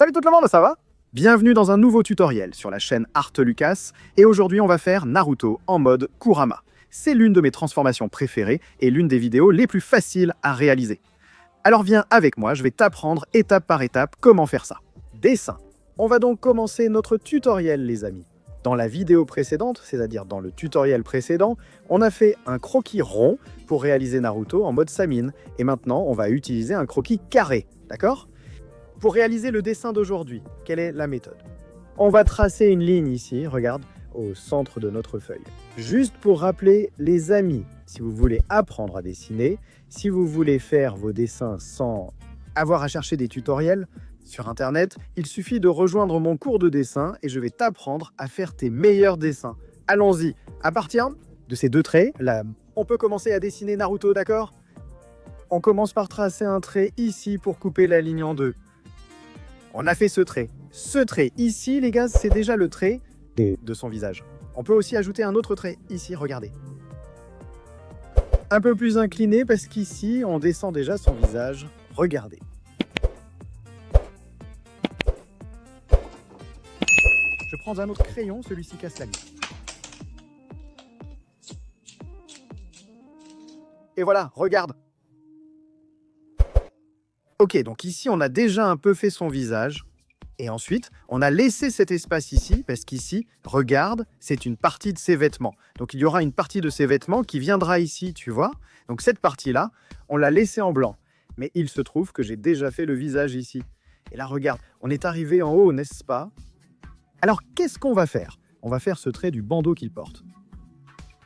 Salut tout le monde, ça va? Bienvenue dans un nouveau tutoriel sur la chaîne Art Lucas, et aujourd'hui on va faire Naruto en mode Kurama. C'est l'une de mes transformations préférées et l'une des vidéos les plus faciles à réaliser. Alors viens avec moi, je vais t'apprendre étape par étape comment faire ça. Dessin. On va donc commencer notre tutoriel les amis. Dans la vidéo précédente, c'est-à-dire dans le tutoriel précédent, on a fait un croquis rond pour réaliser Naruto en mode Samine, et maintenant on va utiliser un croquis carré, d'accord? Pour réaliser le dessin d'aujourd'hui, quelle est la méthode? On va tracer une ligne ici, regarde, au centre de notre feuille. Juste pour rappeler les amis, si vous voulez apprendre à dessiner, si vous voulez faire vos dessins sans avoir à chercher des tutoriels sur Internet, il suffit de rejoindre mon cours de dessin et je vais t'apprendre à faire tes meilleurs dessins. Allons-y, à partir de ces deux traits, là, on peut commencer à dessiner Naruto, d'accord? On commence par tracer un trait ici pour couper la ligne en deux. On a fait ce trait. Ce trait ici, les gars, c'est déjà le trait de son visage. On peut aussi ajouter un autre trait ici, regardez. Un peu plus incliné parce qu'ici, on descend déjà son visage. Regardez. Je prends un autre crayon, celui-ci casse la ligne. Et voilà, regarde. Ok, donc ici, on a déjà un peu fait son visage. Et ensuite, on a laissé cet espace ici, parce qu'ici, regarde, c'est une partie de ses vêtements. Donc il y aura une partie de ses vêtements qui viendra ici, tu vois. Donc cette partie-là, on l'a laissée en blanc. Mais il se trouve que j'ai déjà fait le visage ici. Et là, regarde, on est arrivé en haut, n'est-ce pas? Alors, qu'est-ce qu'on va faire? On va faire ce trait du bandeau qu'il porte.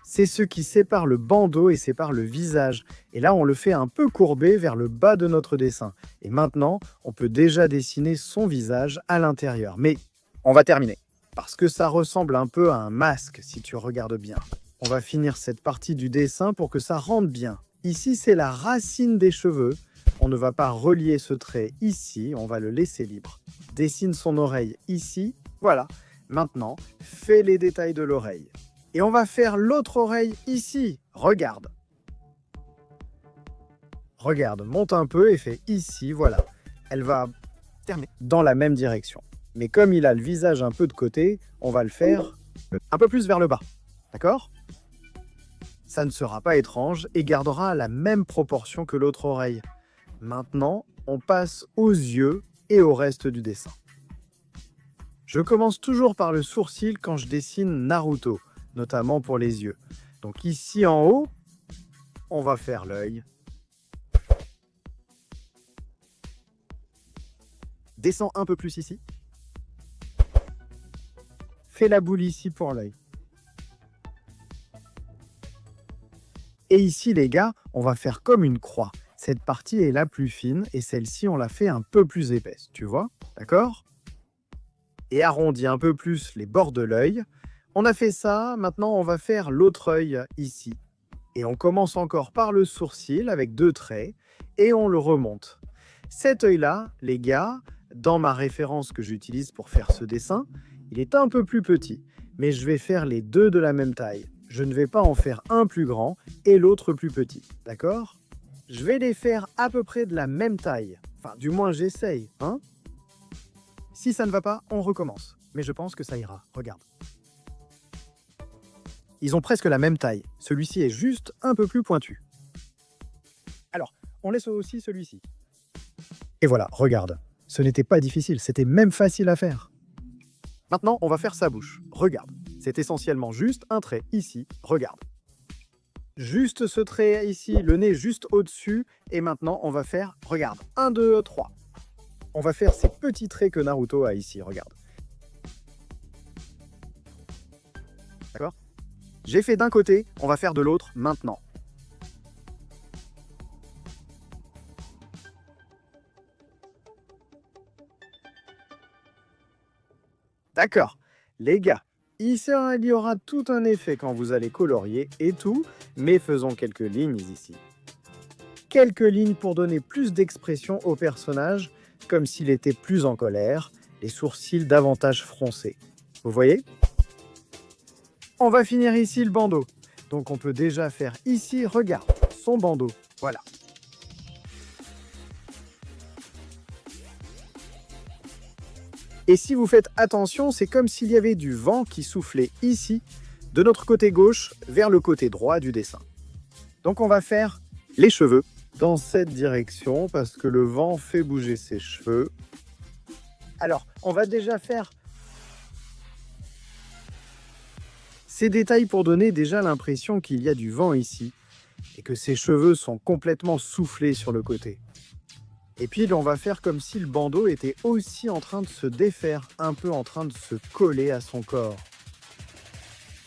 C'est ce qui sépare le bandeau et sépare le visage. Et là, on le fait un peu courbé vers le bas de notre dessin. Et maintenant, on peut déjà dessiner son visage à l'intérieur. Mais on va terminer, parce que ça ressemble un peu à un masque, si tu regardes bien. On va finir cette partie du dessin pour que ça rentre bien. Ici, c'est la racine des cheveux. On ne va pas relier ce trait ici, on va le laisser libre. Dessine son oreille ici, voilà. Maintenant, fais les détails de l'oreille. Et on va faire l'autre oreille ici. Regarde. Regarde, monte un peu et fais ici, voilà. Elle va terminer dans la même direction. Mais comme il a le visage un peu de côté, on va le faire un peu plus vers le bas. D'accord? Ça ne sera pas étrange et gardera la même proportion que l'autre oreille. Maintenant, on passe aux yeux et au reste du dessin. Je commence toujours par le sourcil quand je dessine Naruto, notamment pour les yeux. Donc ici en haut, on va faire l'œil. Descends un peu plus ici. Fais la boule ici pour l'œil. Et ici les gars, on va faire comme une croix. Cette partie est la plus fine et celle-ci on la fait un peu plus épaisse, tu vois? D'accord? Et arrondis un peu plus les bords de l'œil. On a fait ça, maintenant on va faire l'autre œil ici. Et on commence encore par le sourcil avec deux traits et on le remonte. Cet œil-là, les gars, dans ma référence que j'utilise pour faire ce dessin, il est un peu plus petit, mais je vais faire les deux de la même taille. Je ne vais pas en faire un plus grand et l'autre plus petit, d'accord? Je vais les faire à peu près de la même taille. Enfin, du moins j'essaye, hein? Si ça ne va pas, on recommence. Mais je pense que ça ira, regarde. Ils ont presque la même taille. Celui-ci est juste un peu plus pointu. Alors, on laisse aussi celui-ci. Et voilà, regarde. Ce n'était pas difficile, c'était même facile à faire. Maintenant, on va faire sa bouche. Regarde. C'est essentiellement juste un trait ici. Regarde. Juste ce trait ici, le nez juste au-dessus. Et maintenant, on va faire, regarde, 1, 2, 3. On va faire ces petits traits que Naruto a ici, regarde. D'accord? J'ai fait d'un côté, on va faire de l'autre maintenant. D'accord. Les gars, ici il y aura tout un effet quand vous allez colorier et tout, mais faisons quelques lignes ici. Quelques lignes pour donner plus d'expression au personnage, comme s'il était plus en colère, les sourcils davantage froncés. Vous voyez? On va finir ici le bandeau. Donc on peut déjà faire ici, regarde, son bandeau. Voilà. Et si vous faites attention, c'est comme s'il y avait du vent qui soufflait ici, de notre côté gauche vers le côté droit du dessin. Donc on va faire les cheveux dans cette direction parce que le vent fait bouger ses cheveux. Alors, on va déjà faire ces détails pour donner déjà l'impression qu'il y a du vent ici et que ses cheveux sont complètement soufflés sur le côté. Et puis, on va faire comme si le bandeau était aussi en train de se défaire, un peu en train de se coller à son corps.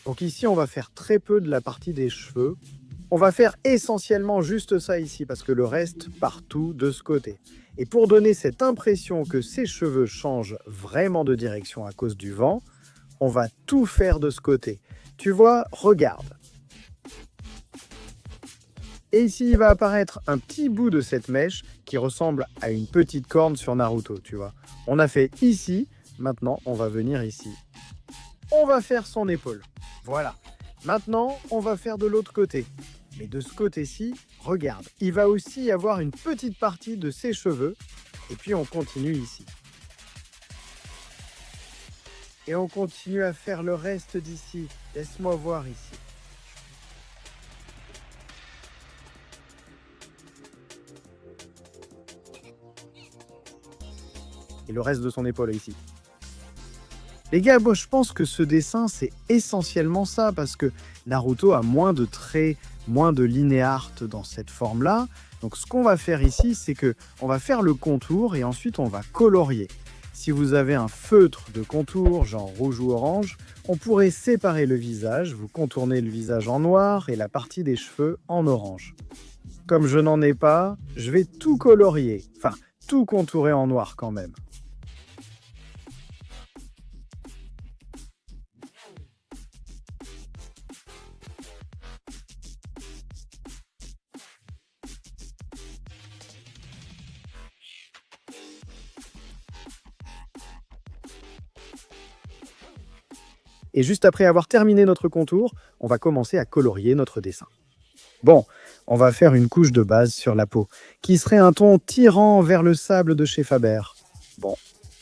Donc ici, on va faire très peu de la partie des cheveux. On va faire essentiellement juste ça ici, parce que le reste, partout de ce côté. Et pour donner cette impression que ses cheveux changent vraiment de direction à cause du vent, on va tout faire de ce côté. Tu vois, regarde. Et ici, il va apparaître un petit bout de cette mèche qui ressemble à une petite corne sur Naruto, tu vois. On a fait ici, maintenant on va venir ici. On va faire son épaule. Voilà. Maintenant, on va faire de l'autre côté. Mais de ce côté-ci, regarde, il va aussi y avoir une petite partie de ses cheveux. Et puis on continue ici. Et on continue à faire le reste d'ici. Laisse-moi voir ici. Et le reste de son épaule ici. Les gars, moi je pense que ce dessin c'est essentiellement ça parce que Naruto a moins de traits, moins de linéart dans cette forme-là. Donc ce qu'on va faire ici, c'est que on va faire le contour et ensuite on va colorier. Si vous avez un feutre de contour, genre rouge ou orange, on pourrait séparer le visage, vous contournez le visage en noir et la partie des cheveux en orange. Comme je n'en ai pas, je vais tout colorier, enfin tout contourer en noir quand même. Et juste après avoir terminé notre contour, on va commencer à colorier notre dessin. Bon, on va faire une couche de base sur la peau, qui serait un ton tirant vers le sable de chez Faber. Bon,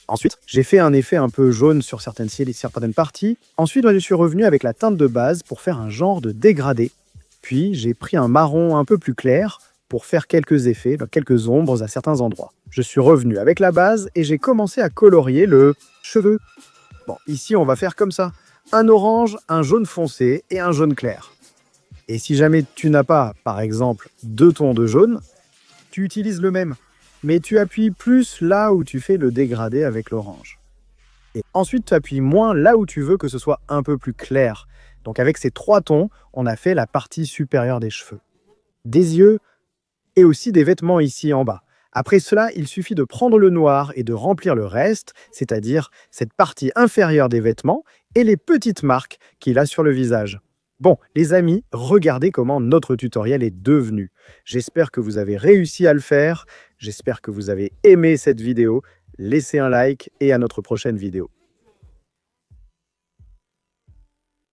ensuite, j'ai fait un effet un peu jaune sur certaines cils et certaines parties. Ensuite, je suis revenu avec la teinte de base pour faire un genre de dégradé. Puis, j'ai pris un marron un peu plus clair pour faire quelques effets, quelques ombres à certains endroits. Je suis revenu avec la base et j'ai commencé à colorier le cheveu. Bon, ici, on va faire comme ça. Un orange, un jaune foncé et un jaune clair. Et si jamais tu n'as pas, par exemple, 2 tons de jaune, tu utilises le même. Mais tu appuies plus là où tu fais le dégradé avec l'orange. Et ensuite, tu appuies moins là où tu veux que ce soit un peu plus clair. Donc avec ces 3 tons, on a fait la partie supérieure des cheveux. Des yeux et aussi des vêtements ici en bas. Après cela, il suffit de prendre le noir et de remplir le reste, c'est-à-dire cette partie inférieure des vêtements et les petites marques qu'il a sur le visage. Bon, les amis, regardez comment notre tutoriel est devenu. J'espère que vous avez réussi à le faire, j'espère que vous avez aimé cette vidéo. Laissez un like et à notre prochaine vidéo.